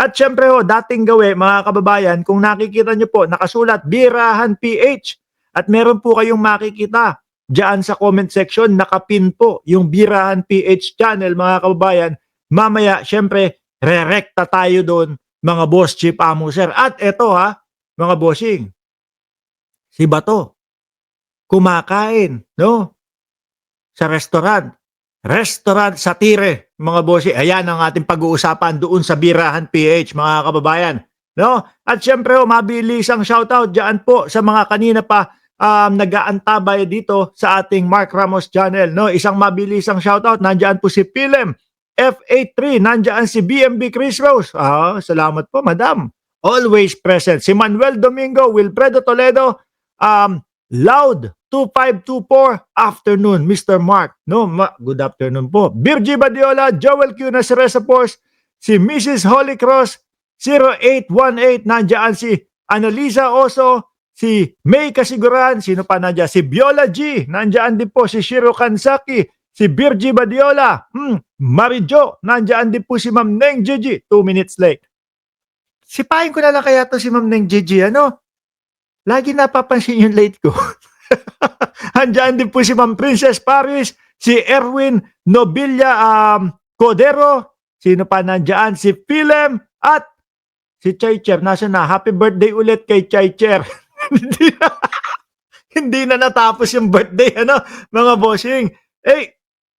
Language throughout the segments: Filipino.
At syempre ho, dating gawi mga kababayan, kung nakikita nyo po, nakasulat Birahan PH. At meron po kayong makikita diyan sa comment section, nakapin po yung Birahan PH channel mga kababayan. Mamaya, syempre, re-recta tayo doon mga boss Chief Amuser. At eto ha, mga bossing, si Bato, kumakain, no? Sa restaurant. Restaurant Satire, mga bossy. Ayan ang ating pag-uusapan doon sa Birahan PH, mga kababayan. No? At syempre, mabilisang shoutout dyan po sa mga kanina pa nag-aantabay dito sa ating Mark Ramos channel. No? Isang mabilisang shoutout. Nandyan po si Pilem F83. Nandyan si BMB Chris Rose. Salamat po, madam. Always present. Si Manuel Domingo, Wilfredo Toledo, Loud 2524 afternoon, Mr. Mark. No, good afternoon po. Virgie Badiola, Joel Q. Nasresa Force, si Mrs. Holy Cross 0818, nandiyan si Annalisa Oso, si May Kasiguran, sino pa nandiyan? Si Viola G, nandiyan din po si Shiro Kansaki, si Virgie Badiola, Marijo, nandiyan din po si Ma'am Neng Gigi, 2 minutes late. Sipahin ko na lang kaya to si Ma'am Neng Gigi, ano? Lagi napapansin yung late ko. Andiyan din po si Ma'am Princess Paris, si Erwin Nobilia Codero, sino pa nandiyan? Si Philem at si Chaycher. Nasa na? Happy birthday ulit kay Chaycher. Hindi na natapos yung birthday, ano, mga bossing.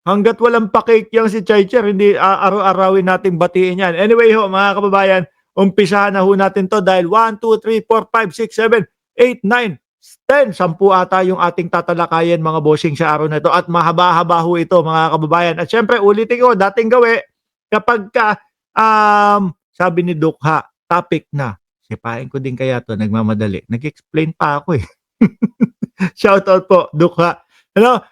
Hanggat walang pa-cake yung si Chaycher, hindi araw-arawin nating batiin yan. Anyway ho, mga kababayan, umpisahan na ho natin to dahil 1, 2, 3, 4, 5, 6, 7, 8, 9, 10, 10 ata yung ating tatalakayin mga bossing sa araw na ito at mahaba-haba ho ito mga kababayan. At syempre ulitin ko, dating gawi kapag ka sabi ni Dukha, topic na. Sipain ko din kaya to, nagmamadali. Nag-explain pa ako eh. Shout out po, Dukha. Ano?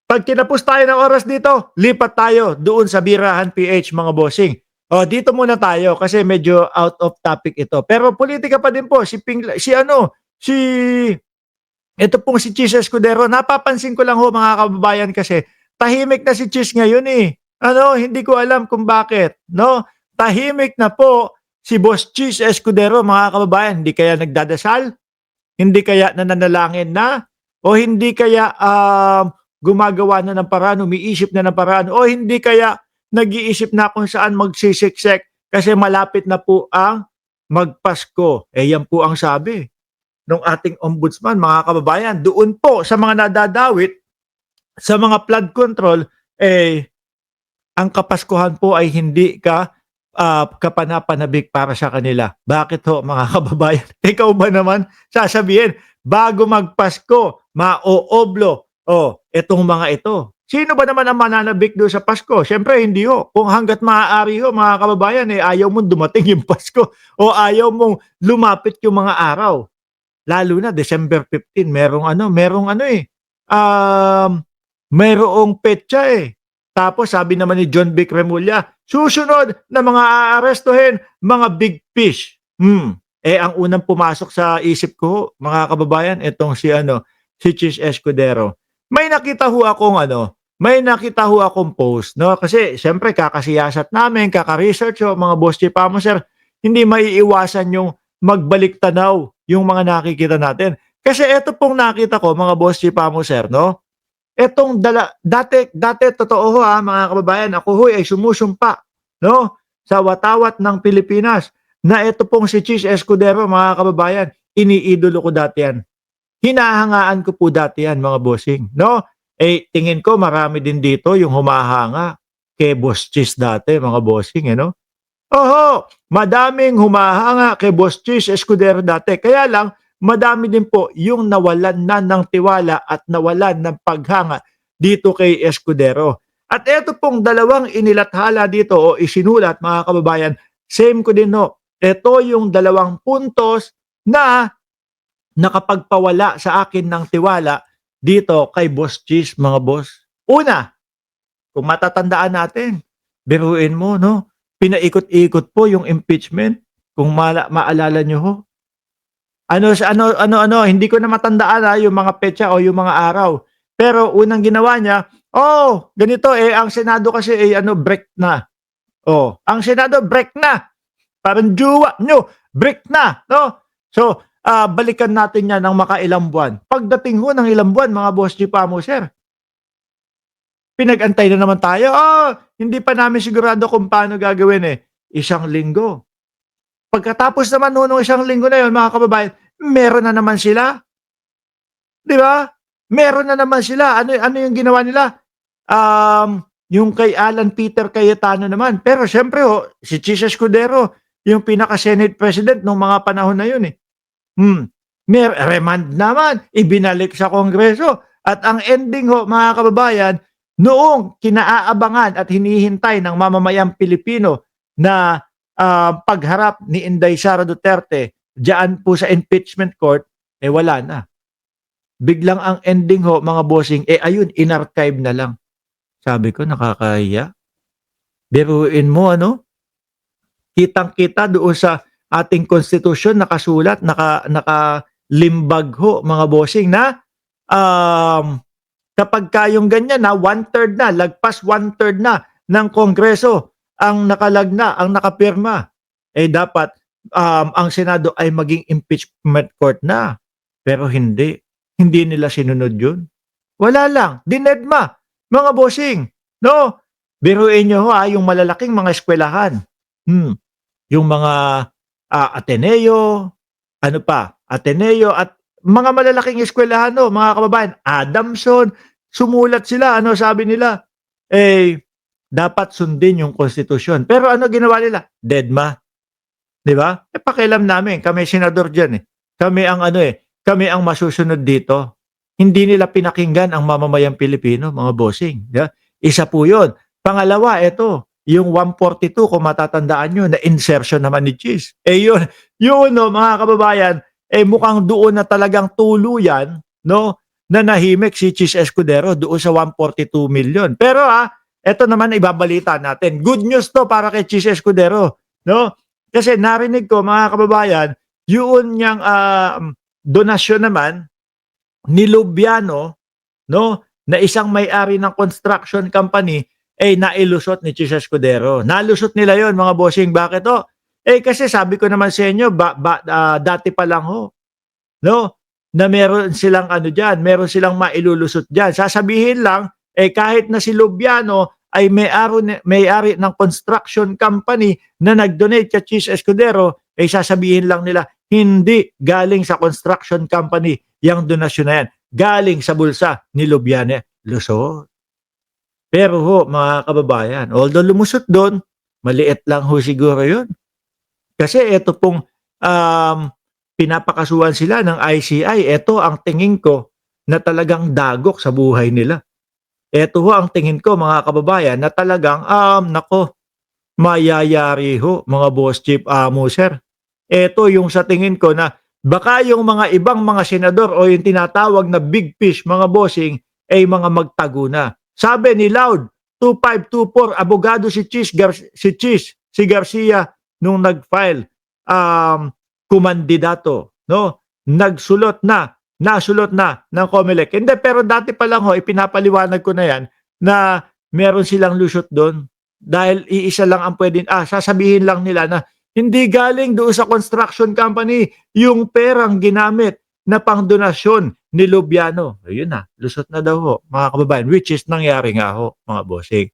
Pag kinapos tayo ng oras dito, lipat tayo doon sa Birahan PH mga bossing. Dito muna tayo kasi medyo out of topic ito. Pero politika pa din po ito pong si Chis Escudero. Napapansin ko lang ho mga kababayan kasi tahimik na si Chis ngayon eh. Hindi ko alam kung bakit, no? Tahimik na po si Boss Chis Escudero mga kababayan. Hindi kaya nagdadasal? Hindi kaya nananalangin na? O hindi kaya gumagawa na ng paraan, umiisip na ng paraan? O hindi kaya nag-iisip na kung saan magsisiksek kasi malapit na po ang magpasko. Yan po ang sabi ng ating ombudsman, mga kababayan. Doon po sa mga nadadawit, sa mga flood control, ang kapaskuhan po ay hindi kapanapanabik para sa kanila. Bakit ho, mga kababayan? Ikaw ba naman sasabihin, bago magpasko, maooblo, itong mga ito. Sino ba naman ang mananabik doon sa Pasko? Siyempre, hindi ho. Kung hanggat maaari ho, mga kababayan, ayaw mong dumating yung Pasko o ayaw mong lumapit yung mga araw. Lalo na December 15, merong petsa eh. Tapos sabi naman ni John Vic Remulla, susunod na mga aarestuhin, mga big fish. Ang unang pumasok sa isip ko, mga kababayan, itong si Chis Escudero. May nakita ho akong post, no? Kasi siyempre kakasiyasat namin, kaka-research mga boss Chief Amuser, hindi maiiwasan yung magbalik tanaw yung mga nakikita natin. Kasi ito pong nakita ko, mga boss Chief Amuser, no? Etong dati totoo ho mga kababayan, ako ho ay sumusumpa, no? Sa watawat ng Pilipinas na ito pong si Chis Escudero, mga kababayan, iniidolo ko dati yan. Hinahangaan ko po dati yan, mga bossing, no? Tingin ko marami din dito yung humahanga kay Boss Chis dati, mga bossing, no? Madaming humahanga kay Boss Chis Escudero dati. Kaya lang, madami din po yung nawalan na ng tiwala at nawalan ng paghanga dito kay Escudero. At ito pong dalawang inilathala dito o isinulat, mga kababayan, same ko din no. Ito yung dalawang puntos na nakapagpawala sa akin ng tiwala dito kay Boss Chis, mga boss. Una, kung matatandaan natin, biruin mo, no? Pinaikot-ikot po yung impeachment. Kung maalala nyo ho. Hindi ko na matandaan yung mga petsa o yung mga araw. Pero unang ginawa niya, ganito ang Senado kasi break na. Ang Senado break na. Parang jowa nyo, break na, no? So, balikan natin yan ng makailang buwan. Pagdating ho ng ilang buwan, mga boss G pa mo, sir, pinag-antay na naman tayo. Hindi pa namin sigurado kung paano gagawin eh. Isang linggo. Pagkatapos naman ho nung isang linggo na yun, mga kababayan, meron na naman sila. Di ba? Meron na naman sila. Ano yung ginawa nila? Yung kay Alan Peter Cayetano naman. Pero syempre ho, si Chis Escudero, yung pinaka-Senate President nung mga panahon na yun eh. Remand naman, ibinalik sa Kongreso. At ang ending ho, mga kababayan, noong kinaabangan at hinihintay ng mamamayang Pilipino na pagharap ni Inday Sara Duterte diyan po sa impeachment court, wala na. Biglang ang ending ho, mga bossing, ayun, inarchive na lang. Sabi ko, nakakahiya. Biruin mo, ano? Kitang-kita doon sa ating konstitusyon, nakasulat, nakalimbag ho, mga bossing, na kapag kayong ganyan na, 1/3 na, lagpas 1/3 na ng Kongreso ang nakalagna, ang nakapirma, dapat ang Senado ay maging impeachment court na. Pero hindi. Hindi nila sinunod yun. Wala lang. Dinedma. Mga bossing. No? Biruin nyo ho, yung malalaking mga eskwelahan. Yung mga Ateneo, ano pa? Ateneo at mga malalaking eskwelahan, no, mga kababayan. Adamson, sumulat sila. Ano sabi nila? Dapat sundin yung konstitusyon. Pero ano ginawa nila? Dedma. Di ba? Pakialam namin. Kami senador dyan eh. Kami ang kami ang masusunod dito. Hindi nila pinakinggan ang mamamayang Pilipino, mga bossing. Yeah? Isa po yun. Pangalawa, ito, yung 142, kung matatandaan nyo, na insertion naman ni Chis. Yun, no, mga kababayan, mukhang doon na talagang tuluyan, no, na nahimik si Chis Escudero doon sa 142 million. Pero ito naman ibabalita natin. Good news to para kay Chis Escudero, no? Kasi narinig ko, mga kababayan, yun niyang donasyon naman ni Lubiano, no, na isang may-ari ng construction company, nailusot ni Chis Escudero. Nalusot nila yon, mga bossing. Bakit to? Kasi sabi ko naman sa inyo, dati pa lang ho, no, na meron silang dyan, meron silang mailulusot dyan. Sasabihin lang, kahit na si Lubiano ay may-ari ng construction company na nag-donate kay Chis Escudero, sasabihin lang nila, hindi galing sa construction company yung donasyon na yan. Galing sa bulsa ni Lubiano. Lusot. Pero ho, mga kababayan, although lumusot doon, maliit lang ho siguro yun. Kasi ito pong pinapakasuhan sila ng ICI, ito ang tingin ko na talagang dagok sa buhay nila. Ito ho ang tingin ko, mga kababayan, na talagang, mayayari ho, mga boss chief amo, sir. Ito yung sa tingin ko na baka yung mga ibang mga senador o yung tinatawag na big fish, mga bossing, mga magtago na. Sabi ni Loud, 2524, abogado si si Garcia, nung nag-file, kumandidato, no? Nasulot na ng COMELEC. Hindi, pero dati pa lang ho, ipinapaliwanag ko na yan, na meron silang lusot doon. Dahil iisa lang ang pwedeng, sasabihin lang nila na hindi galing doon sa construction company yung perang ginamit na pangdonasyon ni Lubiano. Ayun na, lusot na daw ho, mga kababayan, which is nangyari nga ho, mga bossing.